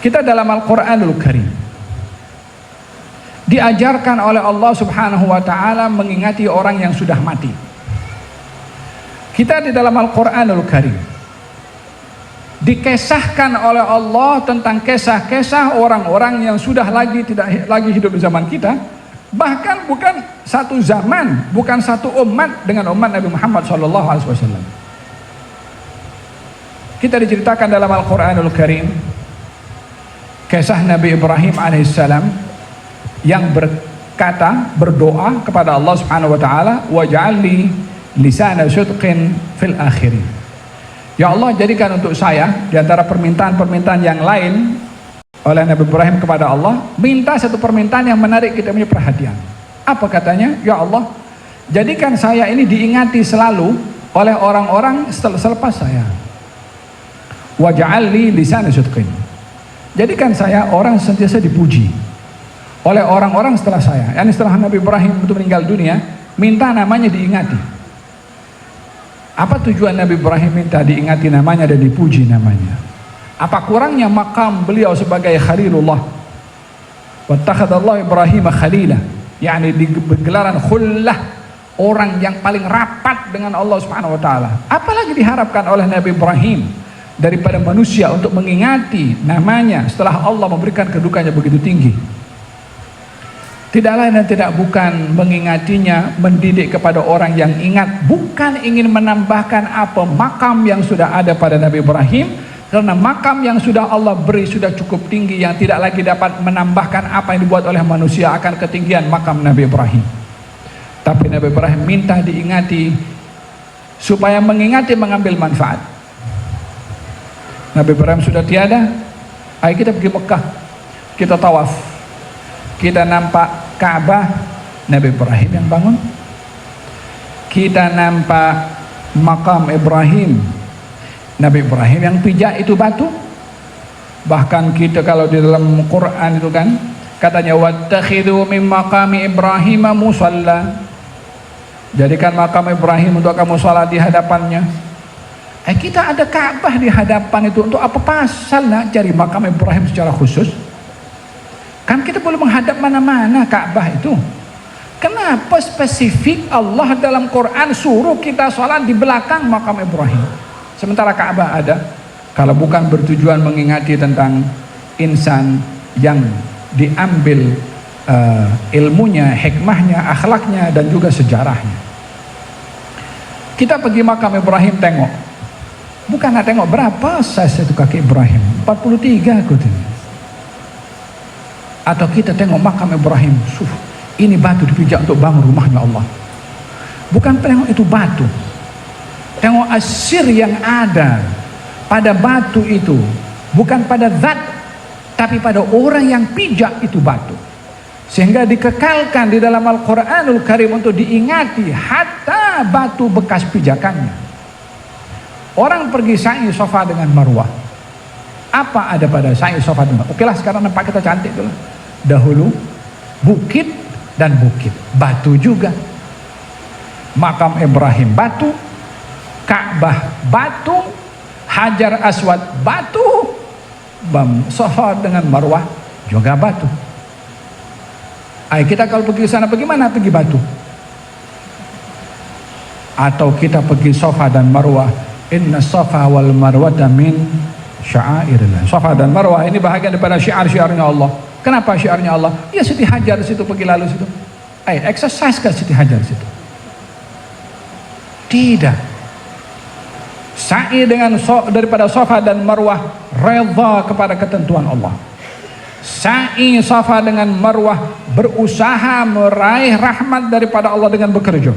Kita dalam Al-Quranul Karim diajarkan oleh Allah Subhanahu wa ta'ala mengingati orang yang sudah mati. Kita di dalam Al-Quranul Karim dikisahkan oleh Allah tentang kisah-kisah orang-orang yang sudah tidak lagi hidup di zaman kita, bahkan bukan satu zaman, bukan satu umat dengan umat Nabi Muhammad SAW. Kita diceritakan dalam Al-Quranul Karim kisah Nabi Ibrahim alaihissalam yang berdoa kepada Allah Subhanahu wa ta'ala, waj'alni lisana sidqin fil akhirin. Ya Allah, jadikan untuk saya di antara permintaan-permintaan yang lain oleh Nabi Ibrahim kepada Allah, minta satu permintaan yang menarik kita punya perhatian. Apa katanya? Ya Allah, jadikan saya ini diingati selalu oleh orang-orang selepas saya. Waj'alni lisana sidqin. Jadikan saya orang sentiasa dipuji oleh orang-orang setelah saya. Yani setelah Nabi Ibrahim itu meninggal dunia, minta namanya diingati. Apa tujuan Nabi Ibrahim minta diingati namanya dan dipuji namanya? Apa kurangnya makam beliau sebagai Khalilullah? Wattakhadallahu Ibrahim khalila, yakni di gelaran khullah, orang yang paling rapat dengan Allah Subhanahu wa taala. Apalagi diharapkan oleh Nabi Ibrahim daripada manusia untuk mengingati namanya setelah Allah memberikan kedudukannya begitu tinggi? Tidak lain dan tidak bukan mengingatinya, mendidik kepada orang yang ingat, bukan ingin menambahkan apa makam yang sudah ada pada Nabi Ibrahim, karena makam yang sudah Allah beri sudah cukup tinggi yang tidak lagi dapat menambahkan apa yang dibuat oleh manusia akan ketinggian makam Nabi Ibrahim. Tapi Nabi Ibrahim minta diingati supaya mengingati mengambil manfaat. Nabi Ibrahim sudah tiada, ayo kita pergi Mekah, kita tawaf, kita nampak Ka'bah, Nabi Ibrahim yang bangun. Kita nampak makam Ibrahim, Nabi Ibrahim yang pijak itu batu. Bahkan kita kalau di dalam Quran itu kan katanya wattakhidhu min maqami Ibrahim musalla, jadikan makam Ibrahim untuk kamu salat di hadapannya. Kita ada Ka'bah di hadapan itu, untuk apa pasal nak cari makam Ibrahim secara khusus? Kan kita boleh menghadap mana-mana Ka'bah itu. Kenapa spesifik Allah dalam Quran suruh kita sholat di belakang makam Ibrahim, sementara Ka'bah ada? Kalau bukan bertujuan mengingati tentang insan yang diambil ilmunya, hikmahnya, akhlaknya, dan juga sejarahnya. Kita pergi makam Ibrahim, tengok, bukan nak tengok berapa size itu kaki Ibrahim, 43 aku tengok. Atau kita tengok makam Ibrahim, ini batu dipijak untuk bangun rumahnya Allah. Bukan tengok itu batu, tengok asir yang ada pada batu itu, bukan pada zat, tapi pada orang yang pijak itu batu. Sehingga dikekalkan di dalam Al-Quranul Karim untuk diingati hatta batu bekas pijakannya. Orang pergi sa'i Safa dengan Marwah, apa ada pada sa'i Safa dengan Marwah? Oke lah, sekarang nampak kita cantik dulu. Dahulu bukit dan bukit, batu juga. Makam Ibrahim batu, Ka'bah batu, Hajar Aswad batu, Safa dengan Marwah juga batu. Kita kalau pergi sana bagaimana? Pergi batu. Atau kita pergi Safa dan Marwah, inna Safa wal Marwata min sya'airillah. Safa dan Marwah ini bahagian daripada syiar-syiarnya Allah. Kenapa syiarnya Allah? Ya Siti Hajar situ, pergi lalu situ. Exercise ke Siti Hajar situ? Tidak. Sa'i daripada Safa dan Marwah redha kepada ketentuan Allah. Sa'i Safa dengan Marwah berusaha meraih rahmat daripada Allah dengan bekerja.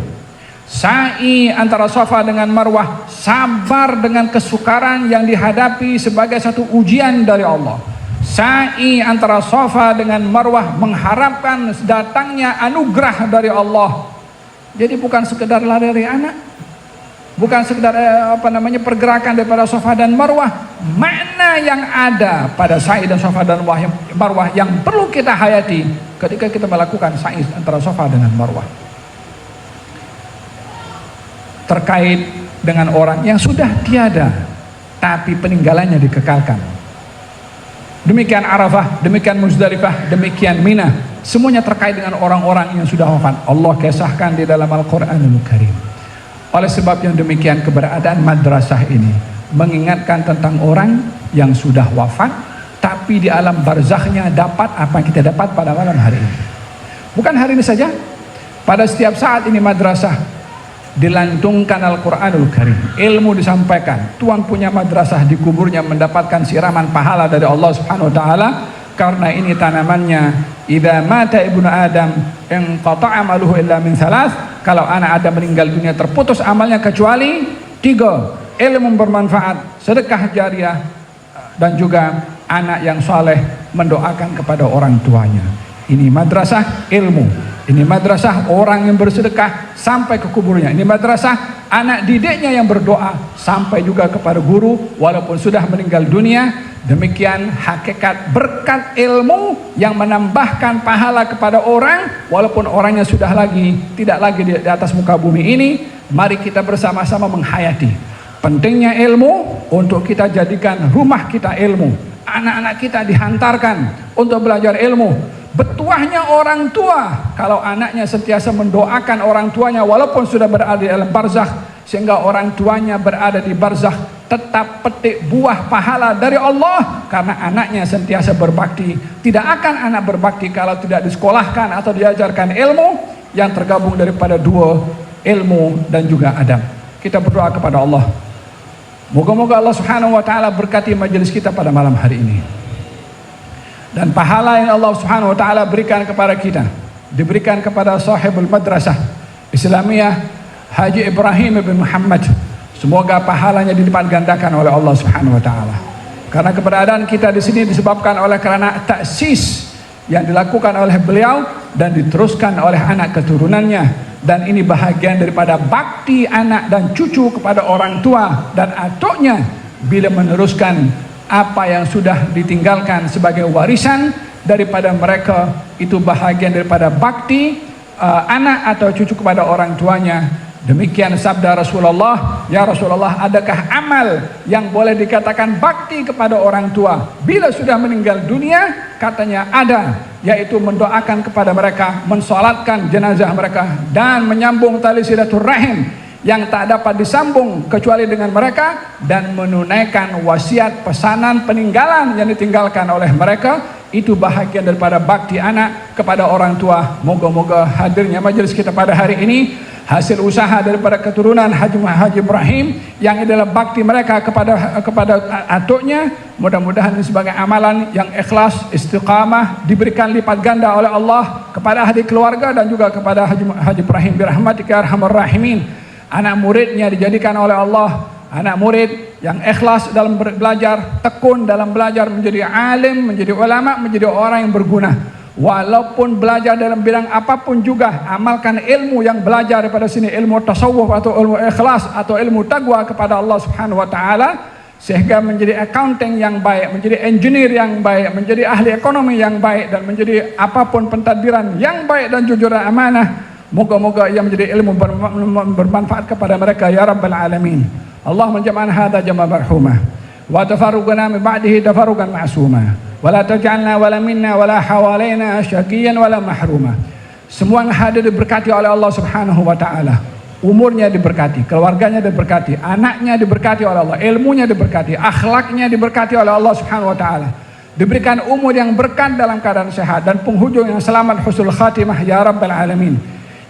Sa'i antara Safa dengan Marwah sabar dengan kesukaran yang dihadapi sebagai satu ujian dari Allah. Sa'i antara Safa dengan Marwah mengharapkan datangnya anugerah dari Allah. Jadi bukan sekedar lari anak, bukan sekedar pergerakan daripada Safa dan Marwah. Makna yang ada pada sa'i dan Safa dan Marwah yang perlu kita hayati ketika kita melakukan sa'i antara Safa dengan Marwah. Terkait dengan orang yang sudah tiada tapi peninggalannya dikekalkan. Demikian Arafah, demikian Muzdalifah, demikian Mina. Semuanya terkait dengan orang-orang yang sudah wafat. Allah kisahkan di dalam Al-Quranul Karim. Oleh sebab yang demikian, keberadaan madrasah ini mengingatkan tentang orang yang sudah wafat, tapi di alam barzakhnya dapat apa yang kita dapat pada malam hari ini. Bukan hari ini saja, pada setiap saat ini madrasah dilantungkan Al-Quranul Karim, ilmu disampaikan. Tuhan punya madrasah di kuburnya mendapatkan siraman pahala dari Allah Subhanahu wa taala. Karena ini tanamannya, idza mata ibnu Adam inqata'a amaluhu illa min thalath. Kalau anak Adam meninggal dunia, terputus amalnya kecuali 3: ilmu bermanfaat, sedekah jariah, dan juga anak yang saleh mendoakan kepada orang tuanya. Ini madrasah ilmu, ini madrasah orang yang bersedekah sampai ke kuburnya, ini madrasah anak didiknya yang berdoa sampai juga kepada guru walaupun sudah meninggal dunia. Demikian hakikat berkat ilmu yang menambahkan pahala kepada orang walaupun orangnya sudah tidak lagi di atas muka bumi ini. Mari kita bersama-sama menghayati pentingnya ilmu untuk kita jadikan rumah kita ilmu. Anak-anak kita dihantarkan untuk belajar ilmu. Betuahnya orang tua kalau anaknya sentiasa mendoakan orang tuanya walaupun sudah berada di dalam barzakh, sehingga orang tuanya berada di barzakh tetap petik buah pahala dari Allah karena anaknya sentiasa berbakti. Tidak akan anak berbakti kalau tidak disekolahkan atau diajarkan ilmu yang tergabung daripada 2, ilmu dan juga adab. Kita berdoa kepada Allah, moga-moga Allah Subhanahu wa taala berkati majelis kita pada malam hari ini. Dan pahala yang Allah Subhanahu wa taala berikan kepada kita diberikan kepada sahibul madrasah Islamiyah Haji Ibrahim bin Muhammad. Semoga pahalanya dilipat gandakan oleh Allah Subhanahu wa taala. Karena keberadaan kita di sini disebabkan karena taksis yang dilakukan oleh beliau dan diteruskan oleh anak keturunannya, dan ini bahagian daripada bakti anak dan cucu kepada orang tua dan atuknya bila meneruskan apa yang sudah ditinggalkan sebagai warisan daripada mereka. Itu bahagian daripada bakti anak atau cucu kepada orang tuanya. Demikian sabda Rasulullah, ya Rasulullah, adakah amal yang boleh dikatakan bakti kepada orang tua bila sudah meninggal dunia? Katanya ada, yaitu mendoakan kepada mereka, mensolatkan jenazah mereka, dan menyambung tali silaturahim yang tak dapat disambung kecuali dengan mereka, dan menunaikan wasiat pesanan peninggalan yang ditinggalkan oleh mereka. Itu bahagian daripada bakti anak kepada orang tua. Moga-moga hadirnya majelis kita pada hari ini hasil usaha daripada keturunan Haji Ibrahim yang adalah bakti mereka kepada atuknya. Mudah-mudahan ini sebagai amalan yang ikhlas, istiqamah, diberikan lipat ganda oleh Allah kepada ahli keluarga dan juga kepada Haji Ibrahim birahmatika ya arhamar rahimin. Anak muridnya dijadikan oleh Allah anak murid yang ikhlas dalam belajar, tekun dalam belajar, menjadi alim, menjadi ulama, menjadi orang yang berguna. Walaupun belajar dalam bidang apapun juga, amalkan ilmu yang belajar daripada sini, ilmu tasawuf atau ilmu ikhlas atau ilmu taqwa kepada Allah Subhanahu wa taala, sehingga menjadi accounting yang baik, menjadi engineer yang baik, menjadi ahli ekonomi yang baik, dan menjadi apapun pentadbiran yang baik dan jujur dan amanah. Moga-moga ia menjadi ilmu bermanfaat kepada mereka ya rabbal alamin. Allahumma jam'an hadha jam'a marhumah wa tafarruqna min ba'dihi tafarruqan ma'suma wa la taj'alna wala minna wala hawalaina syaqiyan wala mahruma. Semua yang hadir diberkati oleh Allah Subhanahu wa taala. Umurnya diberkati, keluarganya diberkati, anaknya diberkati oleh Allah, ilmunya diberkati, akhlaknya diberkati oleh Allah Subhanahu wa taala. Diberikan umur yang berkah dalam keadaan sehat dan penghujung yang selamat husnul khatimah ya rabbal alamin.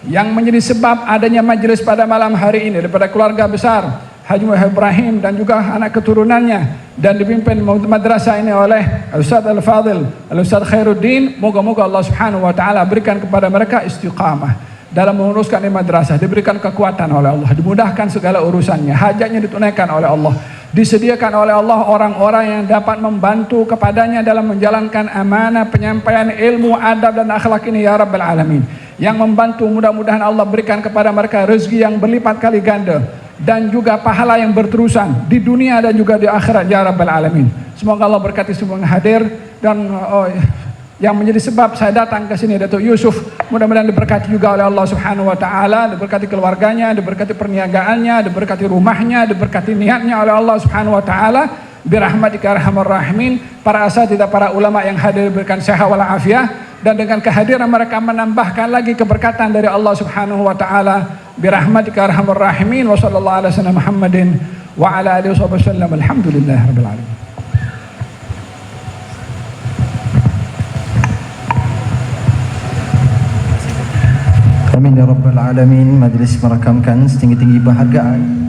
Yang menjadi sebab adanya majelis pada malam hari ini daripada keluarga besar Haji Ibrahim dan juga anak keturunannya, dan dipimpin madrasah ini oleh Ustaz Al-Fadil Al-Ustaz Khairuddin. Moga-moga Allah Subhanahu wa taala berikan kepada mereka istiqamah dalam menguruskan ini madrasah, diberikan kekuatan oleh Allah, dimudahkan segala urusannya, hajatnya ditunaikan oleh Allah, disediakan oleh Allah orang-orang yang dapat membantu kepadanya dalam menjalankan amanah penyampaian ilmu, adab dan akhlak ini ya rabbal alamin. Yang membantu, mudah-mudahan Allah berikan kepada mereka rezeki yang berlipat kali ganda dan juga pahala yang berterusan di dunia dan juga di akhirat ya rabbal alamin. Semoga Allah berkati semua yang hadir, dan yang menjadi sebab saya datang ke sini, Datuk Yusuf, mudah-mudahan diberkati juga oleh Allah Subhanahu wa taala, diberkati keluarganya, diberkati perniagaannya, diberkati rumahnya, diberkati niatnya oleh Allah Subhanahu wa taala. birahmatika arhamar rahimin. Para asatidzah, para ulama yang hadir berikan sehat wal afiah, dan dengan kehadiran mereka menambahkan lagi keberkatan dari Allah Subhanahu wa taala. Birahmatika arhamar rahimin. Wa sallallahu ala sayyidina Muhammadin wa ala alihi wasallam. Alhamdulillahirabbil alamin. Amin ya rabbal alamin. Majlis merakamkan setinggi-tinggi penghargaan